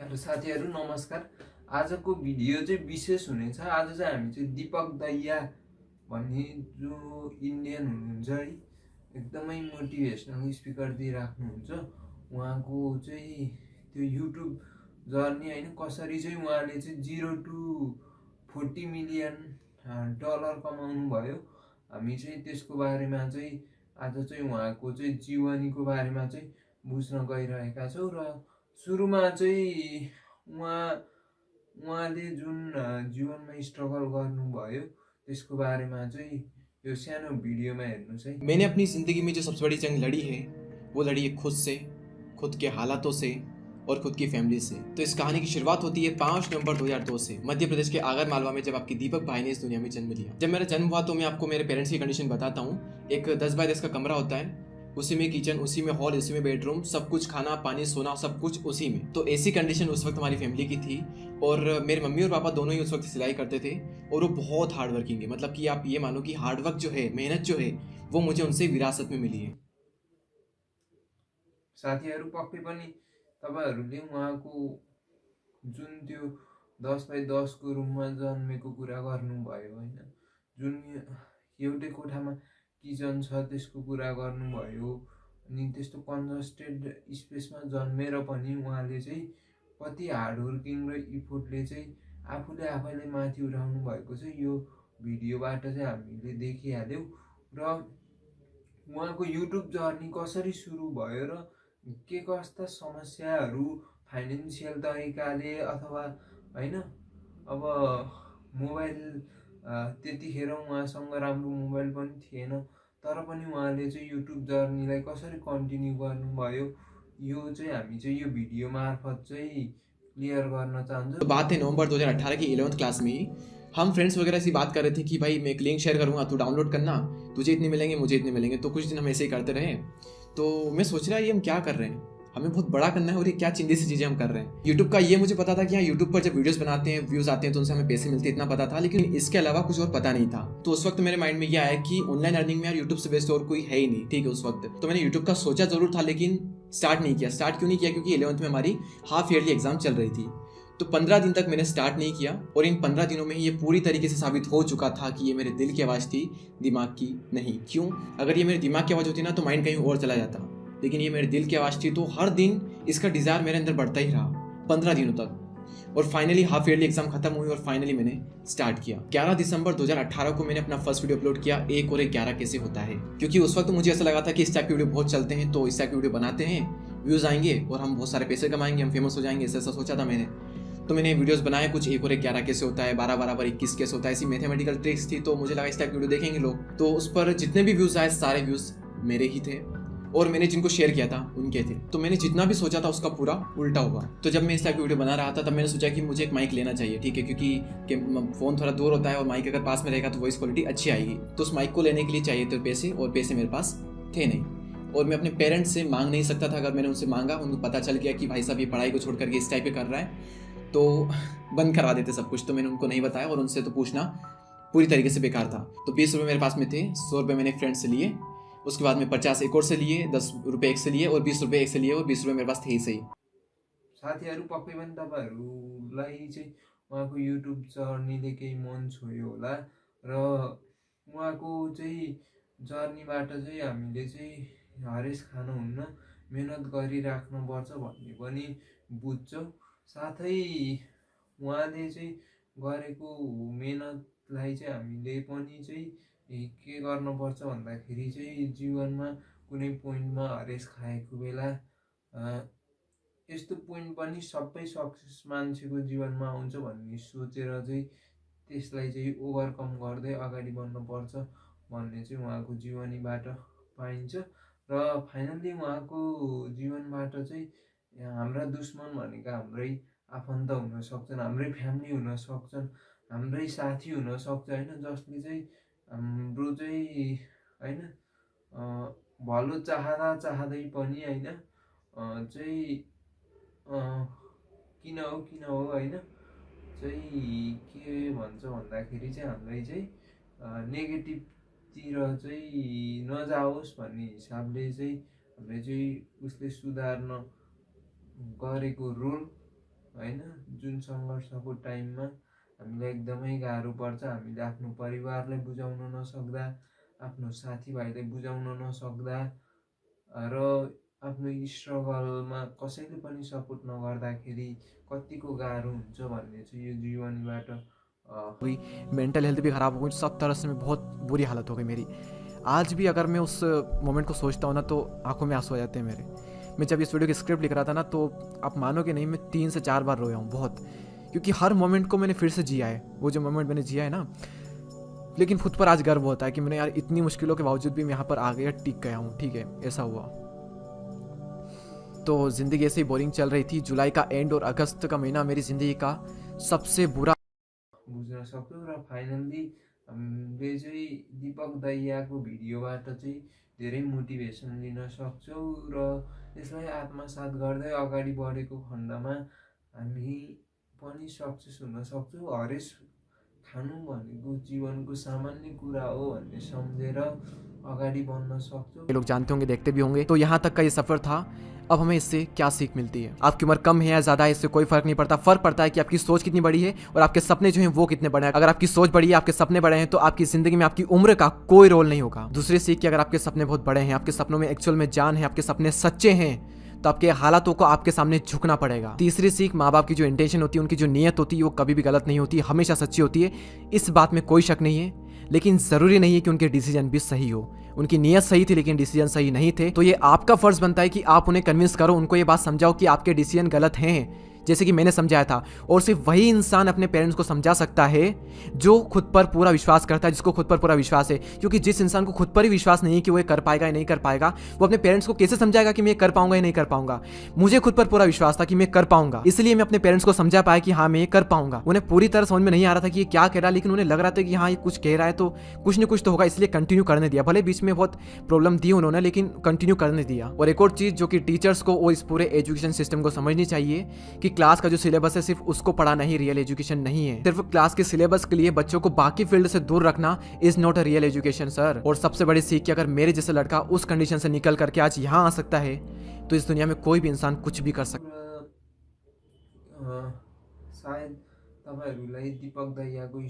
Hello साथीहरू नमस्कार। आजको भिडियो चाहिँ विशेष हुनेछ। आज चाहिँ हामी चाहिँ दीपक दैया भन्ने जो इन्डियन हुनुहुन्छ है, एकदमै मोटिभेसनल स्पिकर दिइराख्नुहुन्छ। उहाँको चाहिँ त्यो युट्युब जर्नी होइन, कसरी चाहिँ उहाँले चाहिँ 0 to 40 मिलियन डलर कमाउनु भयो। हामी चाहिँ त्यसको बारेमा चाहिँ आज चाहिँ उहाँको चाहिँ जीवनीको बारेमा चाहिँ बुझ्न गइरहेका छौँ। र सुरुमा चाहिँ उहाँले जुन जीवनमा स्ट्रगल गर्नुभयो त्यसको बारेमा चाहिँ यो सानो भिडियोमा हेर्नुहोस् है। मैंने अपनी ज़िंदगी में जो सबसे बड़ी जंग लड़ी है वो लड़ी है खुद से, खुद के हालातों से और खुद की फैमिली से। तो इस कहानी की शुरुआत होती है 5 नवंबर 2002 से मध्य प्रदेश के आगर मालवा में, जब आपके दीपक भाई ने इस दुनिया में जन्म लिया। जब मेरा जन्म हुआ तो मैं आपको मेरे पेरेंट्स की कंडीशन बताता हूँ। एक 10 बाय 10 का कमरा होता है, उसी में किचन, उसी में हॉल, उसी में बेडरूम, सब कुछ, खाना पानी सोना सब कुछ उसी में। तो ऐसी कंडीशन उस वक्त हमारी फैमिली की थी। और मेरे मम्मी और पापा दोनों ही उस वक्त सिलाई करते थे और वो बहुत हार्ड वर्किंग है। मतलब कि आप ये मानो कि हार्डवर्क जो है, मेहनत जो है, वो मुझे उनसे विरासत में मिली है। साथीहरू पक्कै पनि तपाईँहरूले उहाँको जुन त्यो 10 बाई 10 को रुममा जन्मेको कुरा गर्नुभयो होइन, जुन एउटै कोठामा किचन छ त्यसको कुरा गर्नुभयो, अनि त्यस्तो कन्जस्टेड स्पेसमा जन्मेर पनि उहाँले चाहिँ कति हार्डवर्किङ र इफोर्टले चाहिँ आफूले आफैले माथि उठाउनु भएको चाहिँ यो भिडियोबाट चाहिँ हामीले देखिहाल्यौँ। र उहाँको युट्युब जर्नी कसरी सुरु भयो र के कस्ता समस्याहरू फाइनेन्सियल तरिकाले अथवा होइन, अब मोबाइल त्यतिखेर उहाँसँग राम्रो मोबाइल पनि थिएन, तर पनि उहाँले चाहिँ युट्युब जर्नीलाई कसरी कन्टिन्यू गर्नुभयो, यो चाहिँ हामी चाहिँ यो भिडियो मार्फत चाहिँ क्लियर गर्न चाहन्छौँ। तो बात है नवंबर 2018 की 11th क्लास में ही। हम फ्रेंड्स वगैरह ऐसी बात कर रहे थे कि भाई मैं एक लिंक शेयर करूँगा, तू डाउनलोड करना, तुझे इतने मिलेंगे, मुझे इतने मिलेंगे। तो कुछ दिन हम ऐसे ही करते रहे। तो मैं सोच रहा ये हम क्या कर रहे हैं, हमें बहुत बड़ा करना है और ये क्या चिंदी सी चीज़ें हम कर रहे हैं। यूट्यूब का ये मुझे पता था कि हाँ, यूट्यूब पर जब वीडियोस बनाते हैं, व्यूज़ आते हैं तो उनसे हमें पैसे मिलते हैं, इतना पता था। लेकिन इसके अलावा कुछ और पता नहीं था। तो उस वक्त मेरे माइंड में ये आया कि ऑनलाइन अर्निंग में यार यूट्यूब से बेस्ट और कोई है ही नहीं, ठीक है उस वक्त। तो मैंने यूट्यूब का सोचा जरूर था, लेकिन स्टार्ट नहीं किया। स्टार्ट क्यों नहीं किया? क्योंकि 11th में हमारी हाफ ईयरली एग्जाम चल रही थी। तो 15 दिन तक मैंने स्टार्ट नहीं किया, और इन 15 दिनों में ये पूरी तरीके से साबित हो चुका था कि ये मेरे दिल की आवाज़ थी, दिमाग की नहीं। क्यों? अगर ये मेरे दिमाग की आवाज़ होती ना तो माइंड कहीं और चला जाता, लेकिन ये मेरे दिल की आवाज़ थी। तो हर दिन इसका डिज़ायर मेरे अंदर बढ़ता ही रहा 15 दिनों तक। और फाइनली हाफ ईयरली एग्जाम खत्म हुई और फाइनली मैंने स्टार्ट किया। 11 दिसंबर 2018 को मैंने अपना फर्स्ट वीडियो अपलोड किया, 1 और 11 कैसे होता है। क्योंकि उस वक्त मुझे ऐसा लगा था कि इस टाइप के वीडियो बहुत चलते हैं, तो इस टाइप की वीडियो बनाते हैं, व्यूज़ आएंगे और हम बहुत सारे पैसे कमाएंगे, हम फेमस हो जाएंगे, ऐसा सोचा था मैंने। तो मैंने वीडियोस बनाए कुछ, 1 और 11 कैसे होता है, 12 12 पर 21 कैसे होता है, ऐसी मैथमेटिकल ट्रिक्स थी। तो मुझे लगा इस टाइप की वीडियो देखेंगे लोग। तो उस पर जितने भी व्यूज़ आए सारे व्यूज़ मेरे ही थे, और मैंने जिनको शेयर किया था उनके थे। तो मैंने जितना भी सोचा था उसका पूरा उल्टा हुआ। तो जब मैं इस टाइप की वीडियो बना रहा था तब मैंने सोचा कि मुझे एक माइक लेना चाहिए, ठीक है, क्योंकि फ़ोन थोड़ा दूर होता है और माइक अगर पास में रहेगा तो वॉइस क्वालिटी अच्छी आएगी। तो उस माइक को लेने के लिए चाहिए थे पैसे, और पैसे मेरे पास थे नहीं। और मैं अपने पेरेंट्स से मांग नहीं सकता था। अगर मैंने उनसे मांगा, उनको पता चल गया कि भाई साहब ये पढ़ाई को छोड़ करके इस टाइप पे कर रहा है, तो बंद करवा देते सब कुछ। तो मैंने उनको नहीं बताया, और उनसे तो पूछना पूरी तरीके से बेकार था। तो 20 रुपये मेरे पास में थे, 100 रुपये मैंने एक फ्रेंड से लिए, उसके बाद में 50 एक और से लिए, 10 रुपये एक से लिए, और 20 रुपये एक से लिए, और 20 रुपये मेरे पास थे ही सही। साथीहरू पक्कै पनि तपाईँहरूलाई चाहिँ उहाँको युट्युब जर्नीले केही मन छोयो होला, र उहाँको चाहिँ जर्नीबाट चाहिँ हामीले चाहिँ हरेस खानुहुन्न, मेहनत गरिराख्नुपर्छ भन्ने पनि बुझ्छौँ। साथै उहाँले चाहिँ गरेको मेहनतलाई चाहिँ हामीले पनि चाहिँ के गर्नुपर्छ भन्दाखेरि चाहिँ जीवनमा कुनै पोइन्टमा हरेस खाएको बेला यस्तो पोइन्ट पनि सबै सक्सेस मान्छेको जीवनमा आउँछ भन्ने सोचेर चाहिँ त्यसलाई चाहिँ ओभरकम गर्दै अगाडि बढ्नुपर्छ भन्ने चाहिँ उहाँको जीवनीबाट पाइन्छ। र फाइनल्ली उहाँको जीवनबाट चाहिँ हाम्रा दुश्मन भनेका हाम्रै आफन्त हुन सक्छन्, हाम्रै फ्यामिली हुन सक्छन्, हाम्रै साथी हुन सक्छ होइन, जसले चाहिँ हाम्रो चाहिँ होइन भलो चाहँदा चाहँदै पनि होइन चाहिँ किन हो होइन चाहिँ के भन्छ भन्दाखेरि चाहिँ हामीलाई चाहिँ नेगेटिभतिर चाहिँ नजाओस् भन्ने हिसाबले चाहिँ हामीले चाहिँ उसले सुधार्न गरेको रोल होइन। जुन सङ्घर्षको टाइममा हामीलाई एकदमै गाह्रो पर्छ, हामीले आफ्नो परिवारलाई बुझाउन नसक्दा, आफ्नो साथीभाइलाई बुझाउन नसक्दा र आफ्नो स्ट्रगलमा कसैले पनि सपोर्ट नगर्दाखेरि कतिको गाह्रो हुन्छ भन्ने चाहिँ यो जीवनीबाट हुई, मेंटल हेल्थ भी ख़राब हो गई, सब तरह से मैं बहुत बुरी हालत हो गई मेरी। आज भी अगर मैं उस मोमेंट को सोचता हूँ ना तो आंखों में आंसू आ जाते हैं मेरे। मैं जब इस वीडियो की स्क्रिप्ट लिख रहा था ना तो आप मानोगे नहीं, मैं 3 से 4 बार रोया हूँ बहुत, क्योंकि हर मोमेंट को मैंने फिर से जिया है, वो जो मोमेंट मैंने जिया है ना। लेकिन खुद पर आज गर्व होता है कि मैंने यार इतनी मुश्किलों के बावजूद भी मैं यहाँ पर आ गया, टिक गया हूँ, ठीक है, ऐसा हुआ। तो ज़िंदगी ऐसे ही बोरिंग चल रही थी। जुलाई का एंड और अगस्त का महीना मेरी ज़िंदगी का सबसे बुरा बुझ्न सक्छौँ र फाइनल्ली हामीले चाहिँ दीपक दैयाको भिडियोबाट चाहिँ धेरै मोटिभेसन लिन सक्छौँ र यसलाई आत्मसात गर्दै अगाडि बढेको खण्डमा हामी पनि सक्सेस हुन सक्छौँ। हरेस खानु भनेको जीवनको सामान्य कुरा हो भन्ने सम्झेर अगाडि बढ्न सक्छौँ। ये लोग जानते होंगे, देखते भी होंगे। तो यहाँ तक का ये सफ़र था। अब हमें इससे क्या सीख मिलती है? आपकी उम्र कम है या ज़्यादा है, इससे कोई फ़र्क नहीं पड़ता। फ़र्क पड़ता है कि आपकी सोच कितनी बड़ी है और आपके सपने जो हैं वो कितने बड़े हैं। अगर आपकी सोच बड़ी है, आपके सपने बड़े हैं, तो आपकी ज़िंदगी में आपकी उम्र का कोई रोल नहीं होगा। दूसरी सीख कि अगर आपके सपने बहुत बड़े हैं, आपके सपनों में एक्चुअल में जान है, आपके सपने सच्चे हैं, तो आपके हालातों को आपके सामने झुकना पड़ेगा। तीसरी सीख, माँ बाप की जो इंटेंशन होती है, उनकी जो नीयत होती है, वो कभी भी गलत नहीं होती, हमेशा सच्ची होती है। इस बात में कोई शक नहीं है। लेकिन ज़रूरी नहीं है कि उनके डिसीजन भी सही हो। उनकी नीयत सही थी लेकिन डिसीजन सही नहीं थे, तो ये आपका फ़र्ज़ बनता है कि आप उन्हें कन्विंस करो, उनको ये बात समझाओ कि आपके डिसीजन गलत हैं, जैसे कि मैंने समझाया था। और सिर्फ वही इंसान अपने पेरेंट्स को समझा सकता है जो खुद पर पूरा विश्वास करता है, जिसको खुद पर पूरा विश्वास है। क्योंकि जिस इंसान को खुद पर ही विश्वास नहीं है कि वो ये कर पाएगा या नहीं कर पाएगा, वो अपने पेरेंट्स को कैसे समझाएगा कि मैं ये कर पाऊंगा या नहीं कर पाऊंगा। मुझे खुद पर पूरा विश्वास था कि मैं कर पाऊंगा, इसलिए मैं अपने पेरेंट्स को समझा पाया कि हाँ मैं ये कर पाऊंगा। उन्हें पूरी तरह समझ में नहीं आ रहा था कि ये क्या कह रहा है, लेकिन उन्हें लग रहा था कि हाँ ये कुछ कह रहा है तो कुछ न कुछ तो होगा, इसलिए कंटिन्यू करने दिया। भले बीच में बहुत प्रॉब्लम दी उन्होंने, लेकिन कंटिन्यू करने दिया। और एक और चीज़ जो कि टीचर्स को और इस पूरे एजुकेशन सिस्टम को समझनी चाहिए कि क्लास का जो सिलेबस है सिर्फ उसको पढ़ाना ही रियल एजुकेशन नहीं है। सिर्फ क्लास के सिलेबस के लिए बच्चों को बाकी फील्ड से दूर रखना is not a real education sir. और सबसे बड़ी सीख कि अगर मेरे जैसा लड़का उस कंडीशन से निकल करके आज यहाँ आ सकता है, तो इस दुनिया में कोई भी इंसान कुछ भी कर सकता है। सायद तपाईँहरूलाई दीपक दैयाको